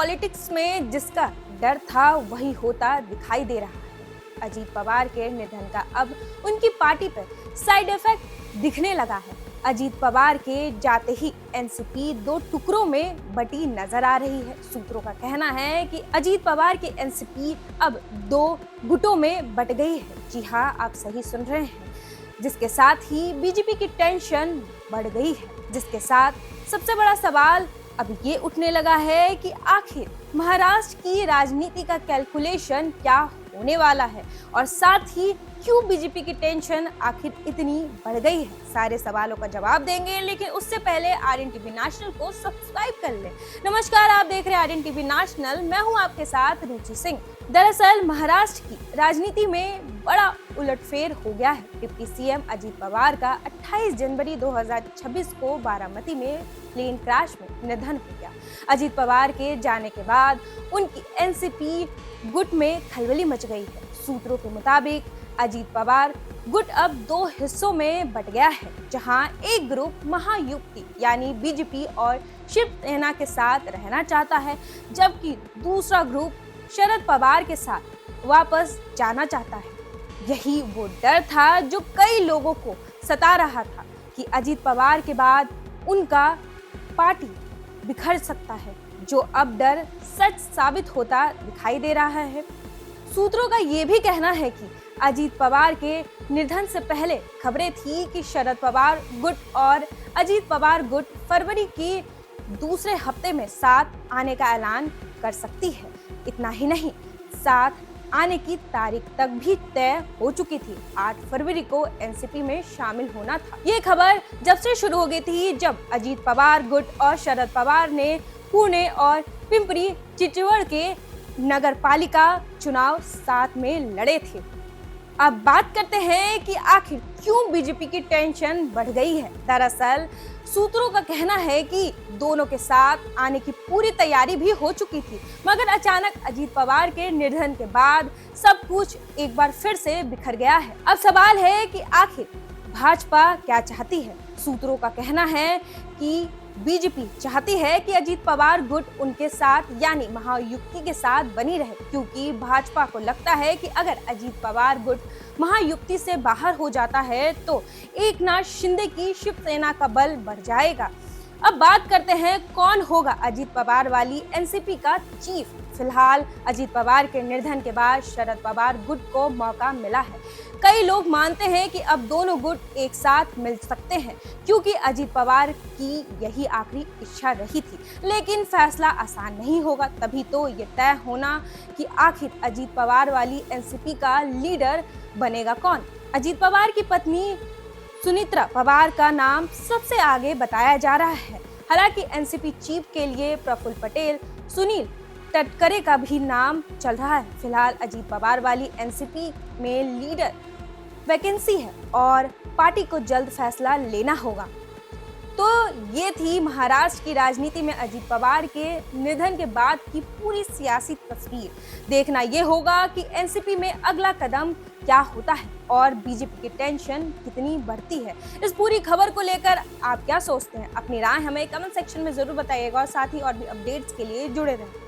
Politics में जिसका डर था वही होता दिखाई दे रहा है। अजीत पवार के निधन का अब उनकी पार्टी पर साइड इफेक्ट दिखने लगा है। अजीत पवार के जाते ही एनसीपी दो टुकड़ों में बटी नजर आ रही है। सूत्रों का कहना है कि अजीत पवार की एनसीपी अब दो गुटों में बट गई है। जी हाँ, आप सही सुन रहे हैं, जिसके साथ ही बीजेपी की टेंशन बढ़ गई है। जिसके साथ सबसे बड़ा सवाल अब ये उठने लगा है कि आखिर महाराष्ट्र की राजनीति का कैलकुलेशन क्या होने वाला है और साथ ही क्यों बीजेपी की टेंशन आखिर इतनी बढ़ गई है। सारे सवालों का जवाब देंगे, लेकिन उससे पहले आर्यन टीवी नेशनल को सब्सक्राइब कर लें। नमस्कार, आप देख रहे हैं आर्यन टीवी नेशनल, मैं हूं आपके साथ रुचि सिंह। दरअसल महाराष्ट्र की राजनीति में बड़ा उलटफेर हो गया है। डिप्टी सीएम अजीत पवार का 28 जनवरी 2026 को बारामती में प्लेन क्रैश में निधन हो गया। अजीत पवार के जाने के बाद उनकी एनसीपी गुट में खलबली मच गई है। सूत्रों के मुताबिक अजीत पवार गुट अब दो हिस्सों में बट गया है, जहां एक ग्रुप महायुति यानी बीजेपी और शिवसेना के साथ रहना चाहता है, जबकि दूसरा ग्रुप शरद पवार के साथ वापस जाना चाहता है। यही वो डर था जो कई लोगों को सता रहा था कि अजीत पवार के बाद उनका पार्टी बिखर सकता है, जो अब डर सच साबित होता दिखाई दे रहा है। सूत्रों का ये भी कहना है कि अजीत पवार के निधन से पहले खबरें थी कि शरद पवार गुट और अजीत पवार गुट फरवरी के दूसरे हफ्ते में साथ आने का ऐलान कर सकती है। इतना ही नहीं, साथ आने की तारीख तक भी तय हो चुकी थी। 8 फरवरी को एनसीपी में शामिल होना था। ये खबर जब से शुरू हो गई थी, जब अजीत पवार गुट और शरद पवार ने पुणे और पिंपरी चिंचवड़ के नगर पालिका चुनाव साथ में लड़े थे। अब बात करते हैं कि आखिर क्यों बीजेपी की टेंशन बढ़ गई है। दरअसल सूत्रों का कहना है कि दोनों के साथ आने की पूरी तैयारी भी हो चुकी थी, मगर अचानक अजीत पवार के निधन के बाद सब कुछ एक बार फिर से बिखर गया है। अब सवाल है कि आखिर भाजपा क्या चाहती है। सूत्रों का कहना है कि बीजेपी चाहती है कि अजीत पवार गुट उनके साथ यानी महायुति के साथ बनी रहे, क्योंकि भाजपा को लगता है कि अगर अजीत पवार गुट महायुति से बाहर हो जाता है तो एकनाथ शिंदे की शिवसेना का बल बढ़ जाएगा। अब बात करते हैं कौन होगा अजीत पवार वाली एनसीपी का चीफ। फिलहाल अजीत पवार के निधन के बाद शरद पवार गुट को मौका मिला है। कई लोग मानते हैं कि अब दोनों गुट एक साथ मिल सकते हैं, क्योंकि अजीत पवार की यही आखिरी इच्छा रही थी। लेकिन फैसला आसान नहीं होगा, तभी तो ये तय होना कि आखिर अजीत पवार वाली एनसीपी का लीडर बनेगा कौन। अजीत पवार की पत्नी सुनित्रा पवार का नाम सबसे आगे बताया जा रहा है। हालांकि एनसीपी चीफ के लिए प्रफुल्ल पटेल, सुनील तटकरे का भी नाम चल रहा है। फिलहाल अजीत पवार वाली एनसीपी में लीडर वैकेंसी है और पार्टी को जल्द फैसला लेना होगा। तो ये थी महाराष्ट्र की राजनीति में अजीत पवार के निधन के बाद की पूरी सियासी तस्वीर। देखना ये होगा कि एनसीपी में अगला कदम क्या होता है और बीजेपी की टेंशन कितनी बढ़ती है। इस पूरी खबर को लेकर आप क्या सोचते हैं? अपनी राय हमें कमेंट सेक्शन में जरूर बताइएगा और साथ ही और भी अपडेट्स के लिए जुड़े रहें।